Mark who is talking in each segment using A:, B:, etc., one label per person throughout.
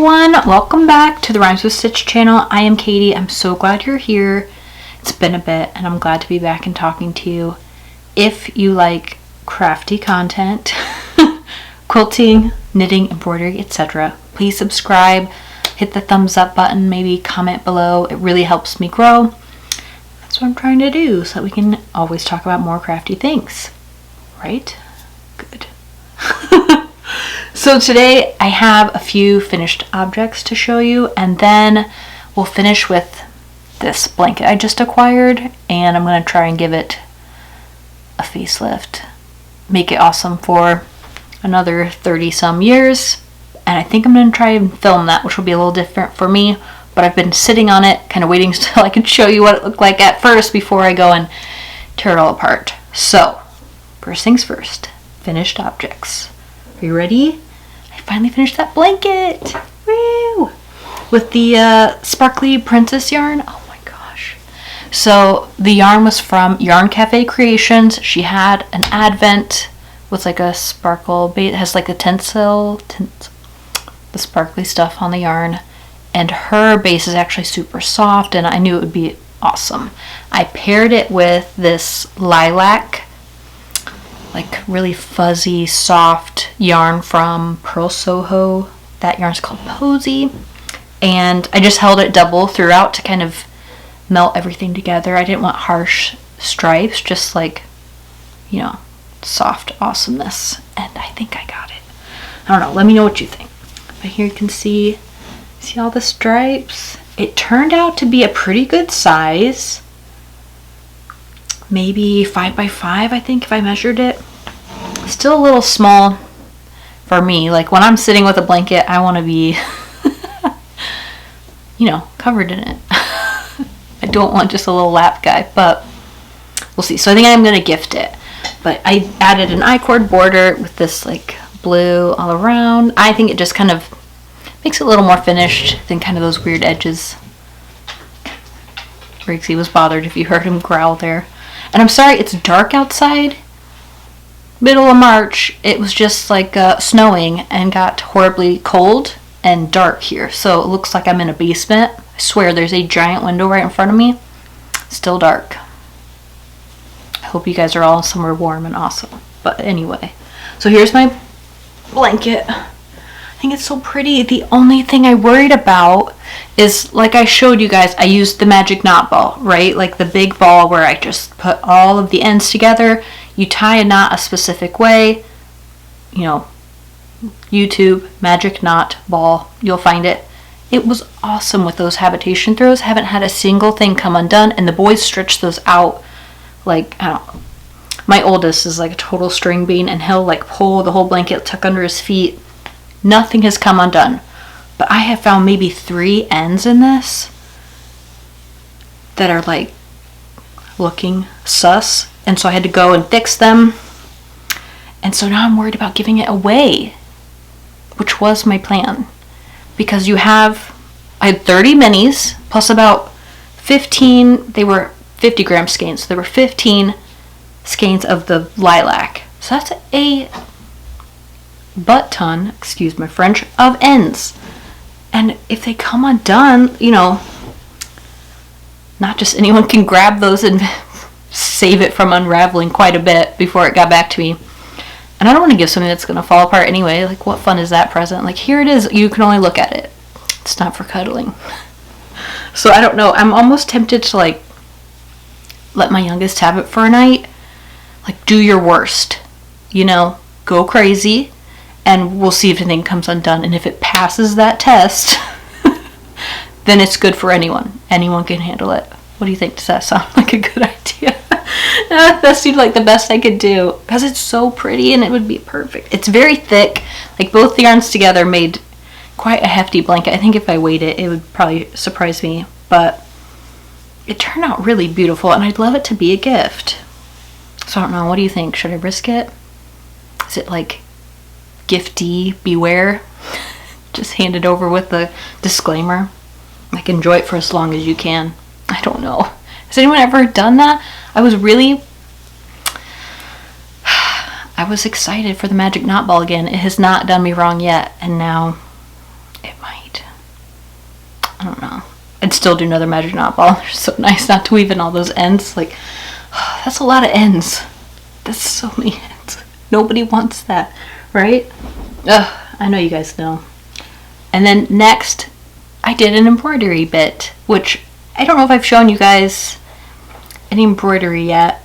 A: everyone, welcome back to the Rhymes with Stitch channel. I am Katie. I'm so glad you're here. It's been a bit and I'm glad to be back and talking to you. If you like crafty content, quilting, knitting, embroidery, etc., please subscribe, hit the thumbs up button, maybe comment below. It really helps me grow. That's what I'm trying to do so that we can always talk about more crafty things, right? Good. So today I have a few finished objects to show you, and then we'll finish with this blanket I just acquired, and I'm going to try and give it a facelift, make it awesome for another 30 some years. And I think I'm going to try and film that, which will be a little different for me, but I've been sitting on it kind of waiting until I can show you what it looked like at first before I go and tear it all apart. So first things first, finished objects. Are you ready? I finally finished that blanket. Woo! With the sparkly princess yarn. Oh my gosh. So the yarn was from Yarn Cafe Creations. She had an advent with like a sparkle base. It has like a tinsel, the sparkly stuff on the yarn. And her base is actually super soft, and I knew it would be awesome. I paired it with this lilac, like really fuzzy, soft yarn from Pearl Soho. That yarn's called Posy. And I just held it double throughout to kind of melt everything together. I didn't want harsh stripes, just like, you know, soft awesomeness. And I think I got it. I don't know, let me know what you think. But here you can see all the stripes? It turned out to be a pretty good size. Maybe 5 by 5, I think, if I measured it. Still a little small for me. Like when I'm sitting with a blanket, I want to be, you know, covered in it. I don't want just a little lap guy, but we'll see. So I think I'm going to gift it. But I added an I-cord border with this like blue all around. I think it just kind of makes it a little more finished than kind of those weird edges. Riggsy was bothered if you heard him growl there. And I'm sorry, it's dark outside. Middle of March, it was just like snowing and got horribly cold and dark here. So it looks like I'm in a basement. I swear there's a giant window right in front of me. Still dark. I hope you guys are all somewhere warm and awesome. But anyway, so here's my blanket. I think it's so pretty. The only thing I worried about is, like I showed you guys, I used the magic knot ball, right? Like the big ball where I just put all of the ends together. You tie a knot a specific way, you know, YouTube, magic knot ball, you'll find it. It was awesome with those habitation throws. Haven't had a single thing come undone, and the boys stretched those out like, I don't know. My oldest is like a total string bean, and he'll like pull the whole blanket, tuck under his feet. Nothing has come undone. But I have found maybe 3 ends in this that are like looking sus. And so I had to go and fix them. And so now I'm worried about giving it away, which was my plan. Because I had 30 minis plus about 15, they were 50 gram skeins. So there were 15 skeins of the lilac. So that's a butt ton, excuse my French, of ends. And if they come undone, you know, not just anyone can grab those and save it from unraveling quite a bit before it got back to me. And I don't want to give something that's going to fall apart anyway. Like, what fun is that present? Like, here it is. You can only look at it. It's not for cuddling. So I don't know. I'm almost tempted to like let my youngest have it for a night. Like, do your worst. You know, go crazy. And we'll see if anything comes undone. And if it passes that test, then it's good for anyone. Anyone can handle it. What do you think? Does that sound like a good idea? That seemed like the best I could do. Because it's so pretty and it would be perfect. It's very thick. Like both the yarns together made quite a hefty blanket. I think if I weighed it, it would probably surprise me. But it turned out really beautiful. And I'd love it to be a gift. So I don't know. What do you think? Should I risk it? Is it like gifty, beware? Just hand it over with the disclaimer. Like, enjoy it for as long as you can. I don't know. Has anyone ever done that? I was excited for the magic knot ball again. It has not done me wrong yet, and now it might. I don't know. I'd still do another magic knot ball. They're so nice not to weave in all those ends. Like, that's a lot of ends. That's so many ends. Nobody wants that, right? Ugh, I know you guys know. And then next, I did an embroidery bit, which I don't know if I've shown you guys any embroidery yet.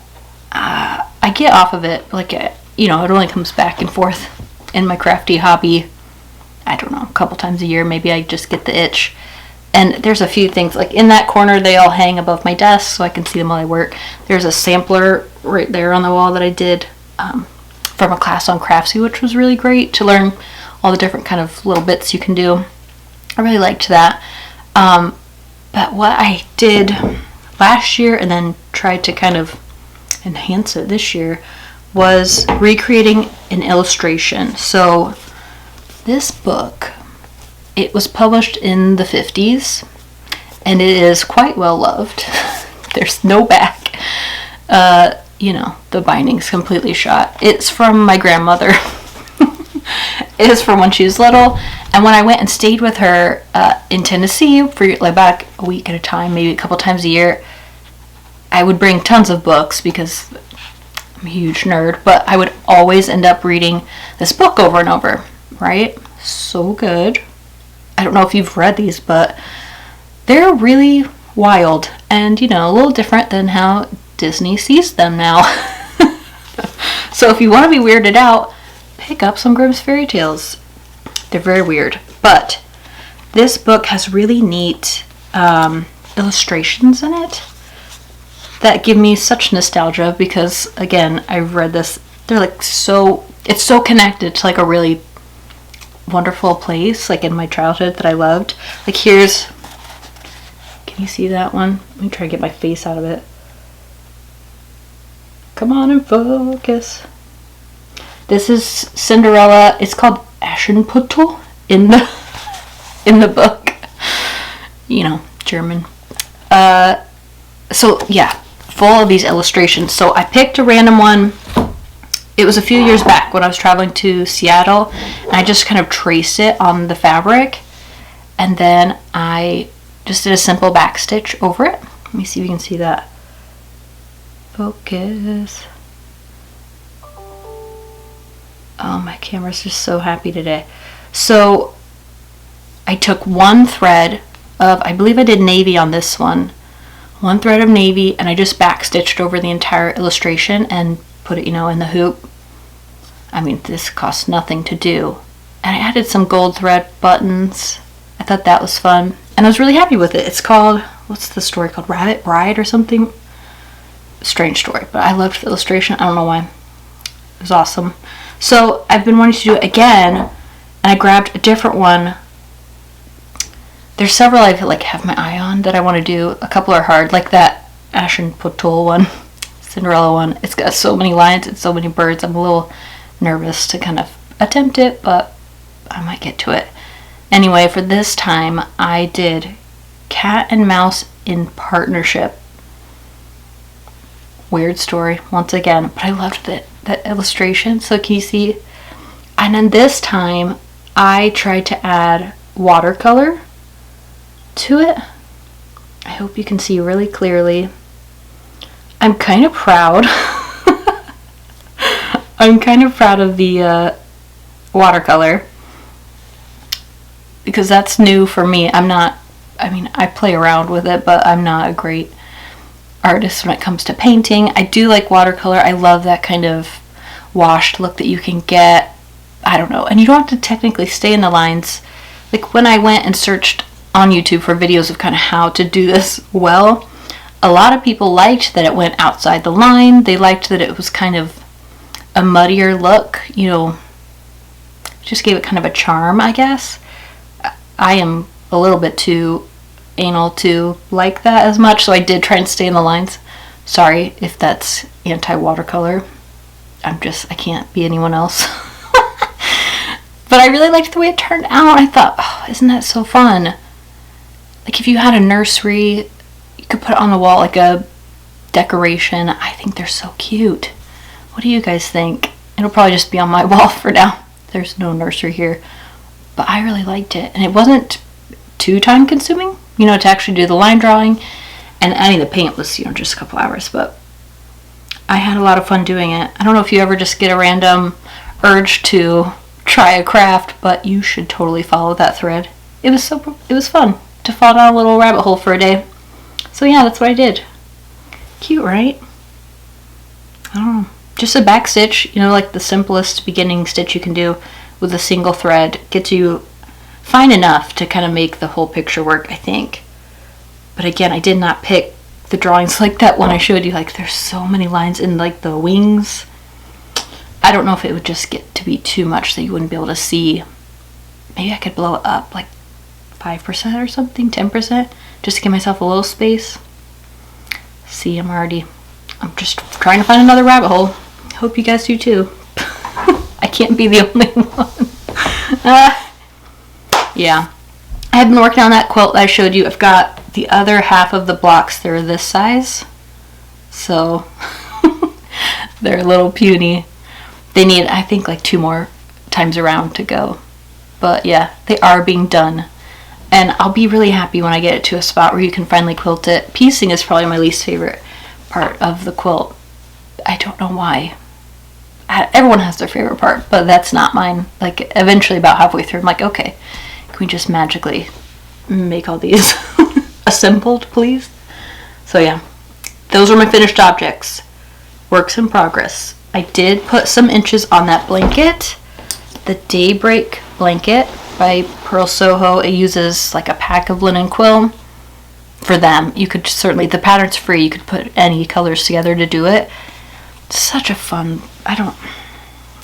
A: I get off of it, like, you know, it only comes back and forth in my crafty hobby. I don't know, a couple times a year. Maybe I just get the itch. And there's a few things, like in that corner, they all hang above my desk so I can see them while I work. There's a sampler right there on the wall that I did from a class on crafty, which was really great to learn all the different kind of little bits you can do. I really liked that. But what I did last year and then tried to kind of enhance it this year was recreating an illustration. So this book, it was published in the 50s and it is quite well loved. There's no back. You know, the binding's completely shot. It's from my grandmother. It is from when she was little, and when I went and stayed with her in Tennessee for like about a week at a time, maybe a couple times a year, I would bring tons of books because I'm a huge nerd, but I would always end up reading this book over and over, right? So good. I don't know if you've read these, but they're really wild and, you know, a little different than how Disney sees them now. So if you want to be weirded out, pick up some Grimm's fairy tales. They're very weird, but this book has really neat illustrations in it that give me such nostalgia because, again, I've read this. They're like it's so connected to like a really wonderful place, like in my childhood that I loved. Like here's, can you see that one? Let me try to get my face out of it. Come on and focus. This is Cinderella. It's called Aschenputtel in the book. You know, German. So yeah, full of these illustrations. So I picked a random one. It was a few years back when I was traveling to Seattle, and I just kind of traced it on the fabric, and then I just did a simple back stitch over it. Let me see if you can see that. Focus. Oh, my camera's just so happy today. So I took one thread of, I believe I did navy on this one thread of navy, and I just back stitched over the entire illustration and put it, you know, in the hoop. I mean, this costs nothing to do. And I added some gold thread buttons. I thought that was fun, and I was really happy with it. It's called, what's the story called? Rabbit Bride or something? Strange story, but I loved the illustration. I don't know why. It was awesome. So I've been wanting to do it again, and I grabbed a different one. There's several I like have my eye on that I want to do. A couple are hard, like that Aschenputtel one, Cinderella one. It's got so many lines and so many birds. I'm a little nervous to kind of attempt it, but I might get to it. Anyway, for this time, I did Cat and Mouse in Partnership. Weird story, once again, but I loved that illustration. So can you see? And then this time, I tried to add watercolor to it. I hope you can see really clearly. I'm kind of proud. I'm kind of proud of the watercolor because that's new for me. I play around with it, but I'm not a great artist when it comes to painting. I do like watercolor. I love that kind of washed look that you can get. I don't know. And you don't have to technically stay in the lines. Like when I went and searched on YouTube for videos of kind of how to do this well, a lot of people liked that it went outside the line. They liked that it was kind of a muddier look, you know, just gave it kind of a charm, I guess. I am a little bit too anal to like that as much, so I did try and stay in the lines. Sorry if that's anti-watercolor. I can't be anyone else. But I really liked the way it turned out. I thought, oh, isn't that so fun? Like if you had a nursery, you could put it on the wall like a decoration. I think they're so cute. What do you guys think? It'll probably just be on my wall for now. There's no nursery here. But I really liked it. And it wasn't too time consuming. you know, to actually do the line drawing. And adding the paint was, you know, just a couple hours, but I had a lot of fun doing it. I don't know if you ever just get a random urge to try a craft, but you should totally follow that thread. It was fun to fall down a little rabbit hole for a day. So yeah, that's what I did. Cute, right? I don't know. Just a back stitch, you know, like the simplest beginning stitch you can do with a single thread. Gets you fine enough to kind of make the whole picture work, I think. But again, I did not pick the drawings like that one I showed you. Like, there's so many lines in like the wings. I don't know if it would just get to be too much that you wouldn't be able to see. Maybe I could blow it up like 5% or something, 10%, just to give myself a little space. See, I'm just trying to find another rabbit hole. Hope you guys do too. I can't be the only one. Yeah. I have been working on that quilt that I showed you. I've got the other half of the blocks. They're this size. So they're a little puny. They need, I think, like 2 more times around to go. But yeah, they are being done. And I'll be really happy when I get it to a spot where you can finally quilt it. Piecing is probably my least favorite part of the quilt. I don't know why. Everyone has their favorite part, but that's not mine. Like, eventually about halfway through, I'm like, okay, can we just magically make all these assembled, please? So yeah, those are my finished objects. Works in progress. I did put some inches on that blanket. The DayBreak Blanket by Pearl Soho. It uses like a pack of linen quill for them. You could certainly, the pattern's free. You could put any colors together to do it. It's such a fun,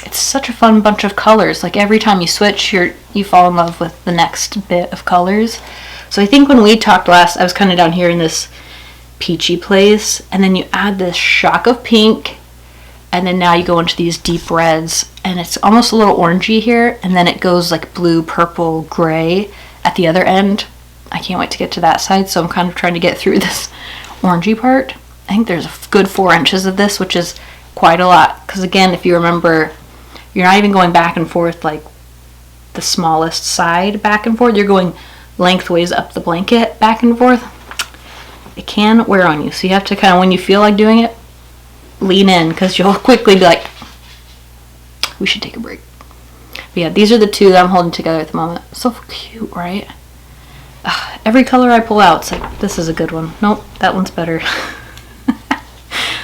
A: it's such a fun bunch of colors. Like, every time you switch, you fall in love with the next bit of colors. So I think when we talked last, I was kind of down here in this peachy place, and then you add this shock of pink, and then now you go into these deep reds, and it's almost a little orangey here, and then it goes like blue, purple, gray at the other end. I can't wait to get to that side, so I'm kind of trying to get through this orangey part. I think there's a good 4 inches of this, which is quite a lot, because again, if you remember, you're not even going back and forth like the smallest side back and forth. You're going lengthways up the blanket back and forth. It can wear on you, so you have to kind of, when you feel like doing it, lean in, because you'll quickly be like, we should take a break. But yeah, these are the 2 that I'm holding together at the moment. So cute, right? Every color I pull out, it's like, this is a good one. Nope, that one's better.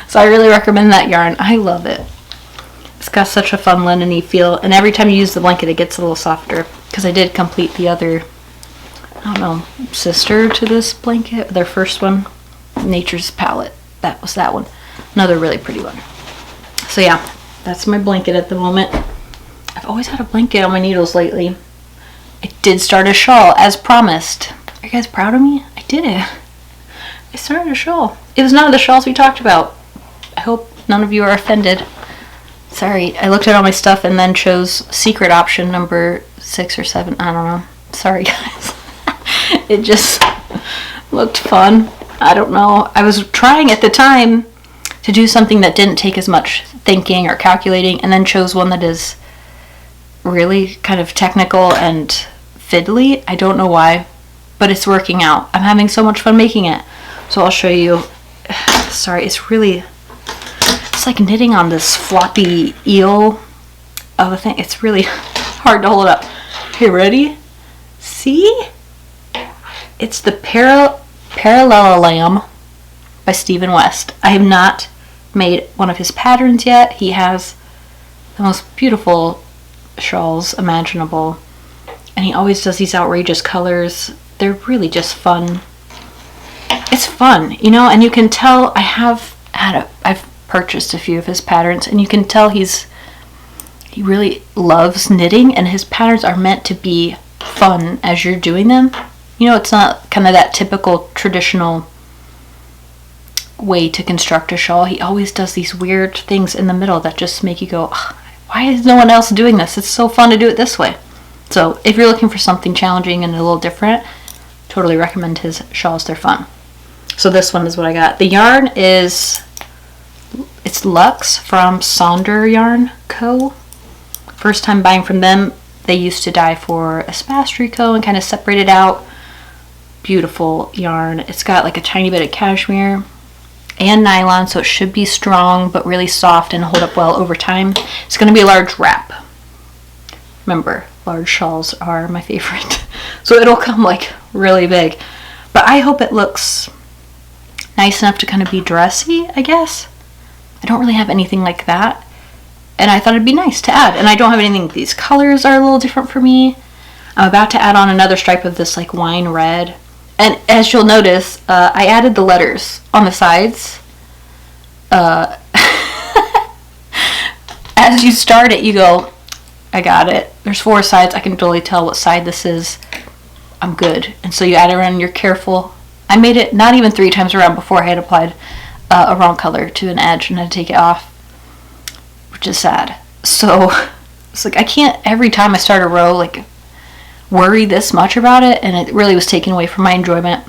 A: So I really recommend that yarn. I love it. It's got such a fun linen-y feel, and every time you use the blanket, it gets a little softer, because I did complete the other, I don't know, sister to this blanket, their first one, Nature's Palette. That was that one. Another really pretty one. So yeah, that's my blanket at the moment. I've always had a blanket on my needles lately. I did start a shawl, as promised. Are you guys proud of me? I did it. I started a shawl. It was none of the shawls we talked about. I hope none of you are offended. Sorry, I looked at all my stuff and then chose secret option number 6 or 7. I don't know. Sorry, guys. It just looked fun. I don't know. I was trying at the time to do something that didn't take as much thinking or calculating, and then chose one that is really kind of technical and fiddly. I don't know why, but it's working out. I'm having so much fun making it. So I'll show you. Sorry, it's like knitting on this floppy eel of a thing. It's really hard to hold up. Okay, ready? See? It's the Parallelolamb by Stephen West. I have not made one of his patterns yet. He has the most beautiful shawls imaginable, and he always does these outrageous colors. They're really just fun. It's fun, you know, and you can tell I've purchased a few of his patterns, and you can tell he really loves knitting, and his patterns are meant to be fun as you're doing them. You know, it's not kind of that typical traditional way to construct a shawl. He always does these weird things in the middle that just make you go, why is no one else doing this? It's so fun to do it this way. So if you're looking for something challenging and a little different, totally recommend his shawls. They're fun. So this one is what I got. The yarn is, it's Luxe from Sonder Yarn Co. First time buying from them. They used to dye for Espastry Co. and kind of separated out. beautiful yarn. It's got like a tiny bit of cashmere and nylon, so it should be strong but really soft and hold up well over time. It's going to be a large wrap. Remember, large shawls are my favorite. So it'll come like really big. But I hope it looks nice enough to kind of be dressy, I guess. I don't really have anything like that. And I thought it'd be nice to add. And I don't have anything, these colors are a little different for me. I'm about to add on another stripe of this like wine red. And as you'll notice, I added the letters on the sides. As you start it, you go, I got it. There's 4 sides. I can totally tell what side this is. I'm good. And so you add it around and you're careful. I made it not even 3 times around before I had applied a wrong color to an edge and had to take it off, which is sad. So it's like I can't every time I start a row like worry this much about it, and it really was taking away from my enjoyment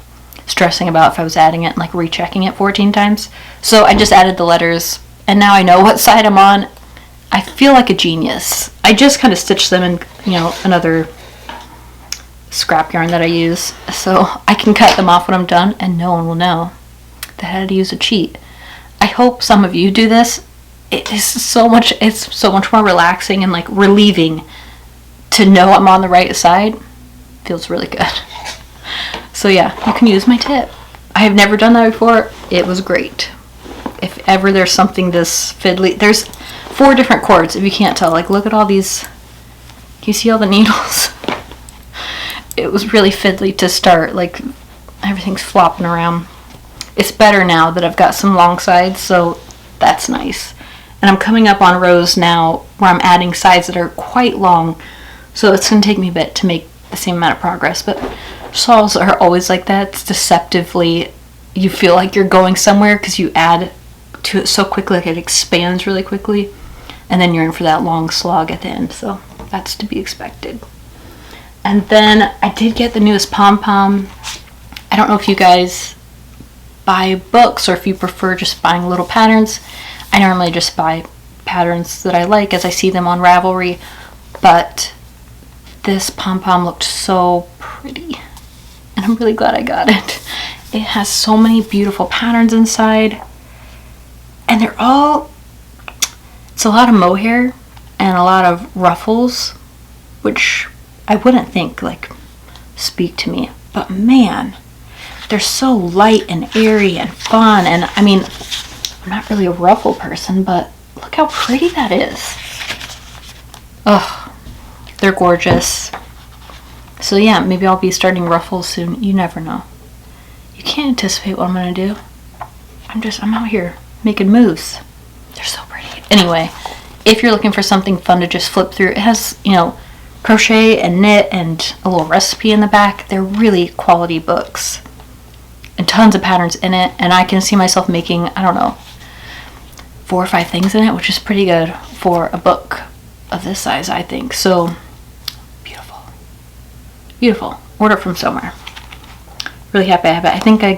A: stressing about if I was adding it and like rechecking it 14 times. So I just added the letters and now I know what side I'm on. I feel like a genius. I just kind of stitched them in, you know, another scrap yarn that I use, so I can cut them off when I'm done and no one will know that I had to use a cheat. I hope some of you do this. It's so much more relaxing and like relieving to know I'm on the right side. Feels really good. So yeah, you can use my tip. I have never done that before. It was great. If ever there's something this fiddly, there's 4 different cords if you can't tell. Like look at all these, can you see all the needles? It was really fiddly to start, like everything's flopping around. It's better now that I've got some long sides, so that's nice. And I'm coming up on rows now where I'm adding sides that are quite long, so it's going to take me a bit to make the same amount of progress. But shawls are always like that. It's deceptively, you feel like you're going somewhere because you add to it so quickly, like it expands really quickly, and then you're in for that long slog at the end, so that's to be expected. And then I did get the newest Pom Pom. I don't know if you guys buy books or if you prefer just buying little patterns. I normally just buy patterns that I like as I see them on Ravelry, but this Pom Pom looked so pretty and I'm really glad I got it. It has so many beautiful patterns inside and they're all, it's a lot of mohair and a lot of ruffles, which I wouldn't think like speak to me, but man, they're so light and airy and fun. And I mean, I'm not really a ruffle person, but look how pretty that is. Ugh, they're gorgeous. So yeah, maybe I'll be starting ruffles soon. You never know. You can't anticipate what I'm gonna do. I'm out here making moves. They're so pretty. Anyway, if you're looking for something fun to just flip through, it has, you know, crochet and knit and a little recipe in the back. They're really quality books and tons of patterns in it, and I can see myself making, I don't know, 4 or 5 things in it, which is pretty good for a book of this size, I think. So beautiful, beautiful. Order from somewhere. Really happy I have it. I think I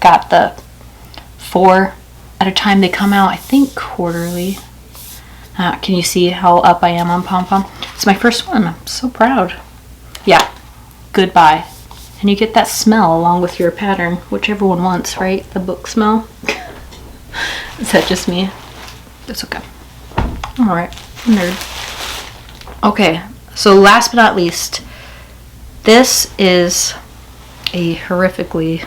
A: got the 4 at a time. They come out, I think, quarterly. Can you see how up I am on Pom Pom? It's my first one. I'm so proud. Yeah, goodbye. And you get that smell along with your pattern, which everyone wants, right? The book smell. Is that just me? That's okay. Alright, nerd. Okay, so last but not least, this is a horrifically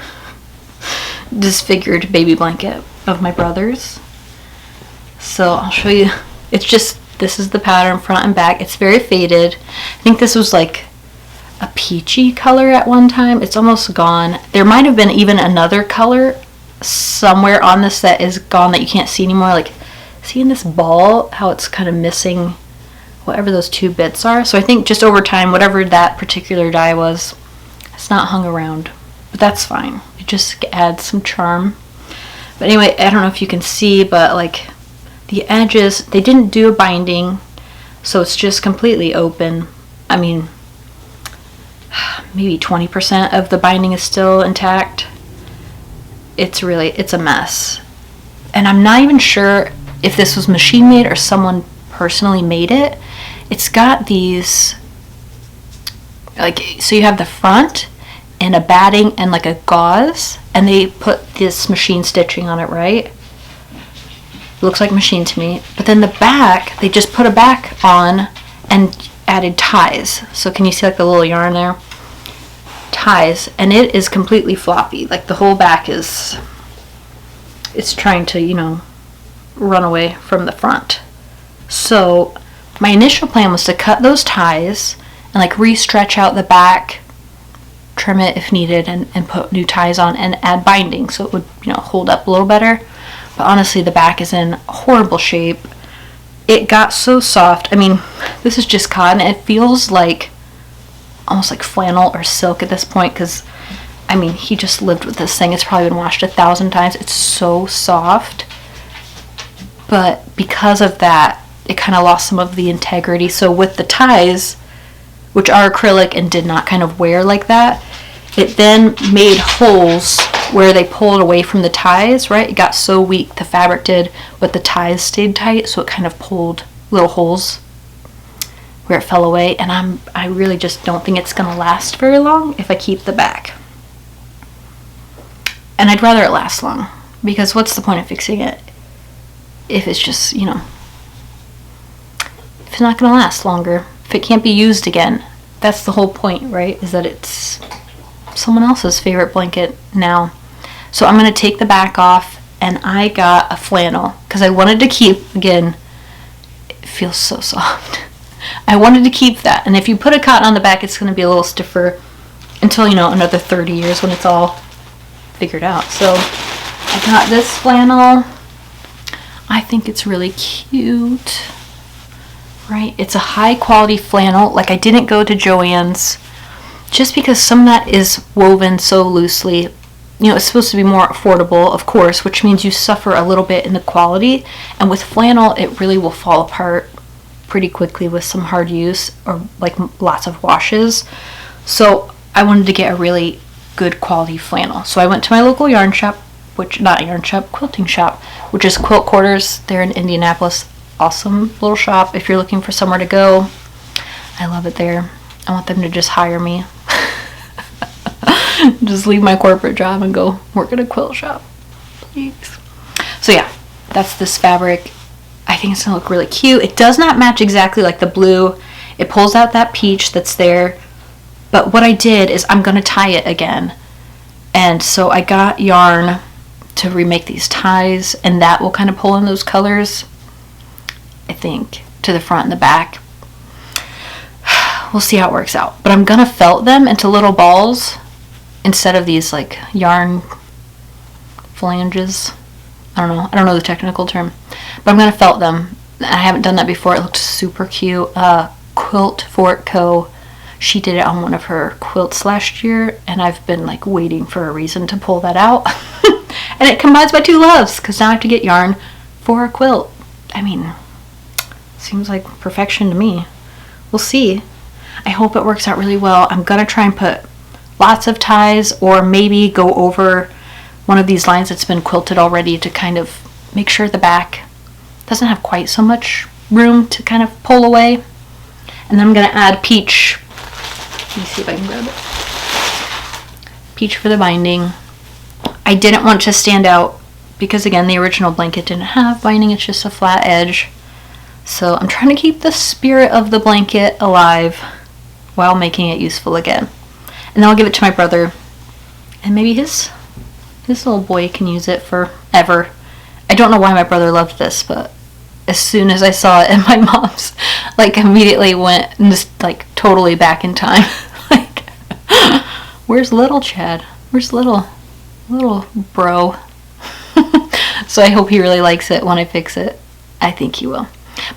A: disfigured baby blanket of my brother's. So I'll show you. It's just, this is the pattern front and back. It's very faded. I think this was like a peachy color at one time. It's almost gone. There might have been even another color somewhere on this that is gone that you can't see anymore. Like, see in this ball how it's kind of missing whatever those 2 bits are. So I think just over time, whatever that particular dye was, it's not hung around. But that's fine. It just adds some charm. But anyway, I don't know if you can see, but like the edges, they didn't do a binding, so it's just completely open. I mean, maybe 20% of the binding is still intact. It's a mess. And I'm not even sure if this was machine made or someone personally made it. It's got these, like, so you have the front, and a batting and like a gauze, and they put this machine stitching on it, right? It looks like machine to me. But then the back, they just put a back on and added ties. So can you see like the little yarn there? Ties, and it is completely floppy. Like the whole back is, it's trying to, you know, run away from the front. So my initial plan was to cut those ties and like re-stretch out the back, trim it if needed, and put new ties on and add binding so it would, you know, hold up a little better. But honestly, the back is in horrible shape. It got so soft. I mean, this is just cotton. It feels like almost like flannel or silk at this point, because I mean, he just lived with this thing. It's probably been washed 1,000 times. It's so soft. But because of that, it kind of lost some of the integrity. So with the ties, which are acrylic and did not kind of wear like that, it then made holes where they pulled away from the ties, right? It got so weak, the fabric did, but the ties stayed tight, so it kind of pulled little holes where it fell away. And I really just don't think it's gonna last very long if I keep the back. And I'd rather it last long, because what's the point of fixing it if it's just, you know, if it's not gonna last longer, if it can't be used again. That's the whole point, right? Is that it's someone else's favorite blanket now. So I'm gonna take the back off, and I got a flannel because I wanted to keep, again, it feels so soft. I wanted to keep that, and if you put a cotton on the back, it's gonna be a little stiffer until, you know, another 30 years when it's all figured out. So I got this flannel. I think it's really cute. Right, it's a high quality flannel. Like, I didn't go to Joann's just because some of that is woven so loosely. You know, it's supposed to be more affordable, of course, which means you suffer a little bit in the quality. And with flannel, it really will fall apart pretty quickly with some hard use or like lots of washes. So I wanted to get a really good quality flannel. So I went to my local yarn shop, quilting shop, which is Quilt Quarters. They're in Indianapolis. Awesome little shop if you're looking for somewhere to go. I love it there. I want them to just hire me. Just leave my corporate job and go work at a quilt shop, please. So yeah, that's this fabric. I think it's gonna look really cute. It does not match exactly like the blue. It pulls out that peach that's there. But what I did is I'm gonna tie it again. And so I got yarn to remake these ties, and that will kind of pull in those colors, I think, to the front and the back. We'll see how it works out. But I'm gonna felt them into little balls instead of these like yarn flanges. I don't know the technical term, but I'm gonna felt them. I haven't done that before. It looked super cute. Quilt Fort Co. She did it on one of her quilts last year, and I've been like waiting for a reason to pull that out. And it combines my two loves, because now I have to get yarn for a quilt. I mean, seems like perfection to me. We'll see. I hope it works out really well. I'm gonna try and put lots of ties, or maybe go over one of these lines that's been quilted already to kind of make sure the back doesn't have quite so much room to kind of pull away. And then I'm gonna add peach. Let me see if I can grab it. Peach for the binding. I didn't want to stand out because, again, the original blanket didn't have binding. It's just a flat edge. So I'm trying to keep the spirit of the blanket alive while making it useful again. And then I'll give it to my brother, and maybe his little boy can use it forever. I don't know why my brother loved this, but as soon as I saw it, and my mom's like immediately went just like totally back in time. Like, where's little Chad? Where's little bro? So I hope he really likes it when I fix it. I think he will.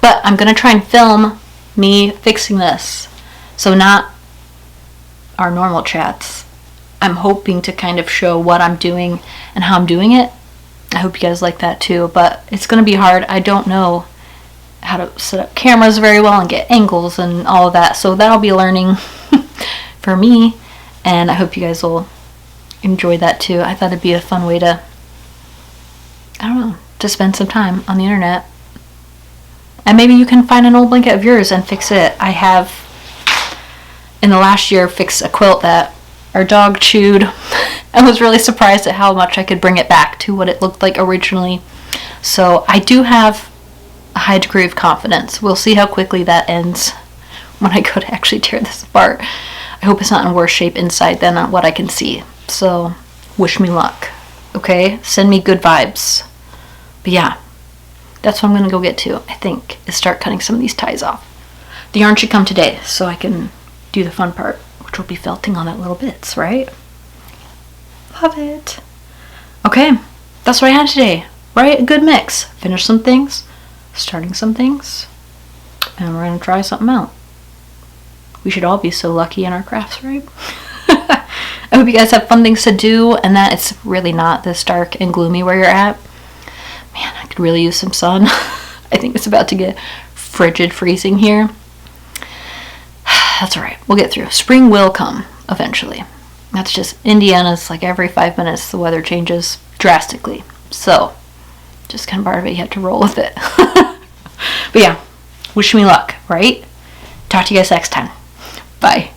A: But I'm gonna try and film me fixing this. So not our normal chats. I'm hoping to kind of show what I'm doing and how I'm doing it. I hope you guys like that too, but it's gonna be hard. I don't know how to set up cameras very well and get angles and all of that, so that'll be learning for me, and I hope you guys will enjoy that too. I thought it'd be a fun way to, I don't know, to spend some time on the internet. And maybe you can find an old blanket of yours and fix it. I have, in the last year, fixed a quilt that Our dog chewed and was really surprised at how much I could bring it back to what it looked like originally. So I do have a high degree of confidence. We'll see how quickly that ends when I go to actually tear this apart. I hope it's not in worse shape inside than what I can see. So wish me luck. Okay? Send me good vibes. But yeah, that's what I'm going to go get to, I think, is start cutting some of these ties off. The yarn should come today so I can do the fun part, which will be felting on that little bits, right? Love it. Okay, that's what I had today, right? A good mix. Finish some things, starting some things, and we're going to try something out. We should all be so lucky in our crafts, right? I hope you guys have fun things to do and that it's really not this dark and gloomy where you're at. Man, I could really use some sun. I think it's about to get frigid freezing here. That's alright. We'll get through. Spring will come eventually. That's just Indiana's like every 5 minutes the weather changes drastically. So, just kind of part of it. You have to roll with it. But yeah, wish me luck, right? Talk to you guys next time. Bye.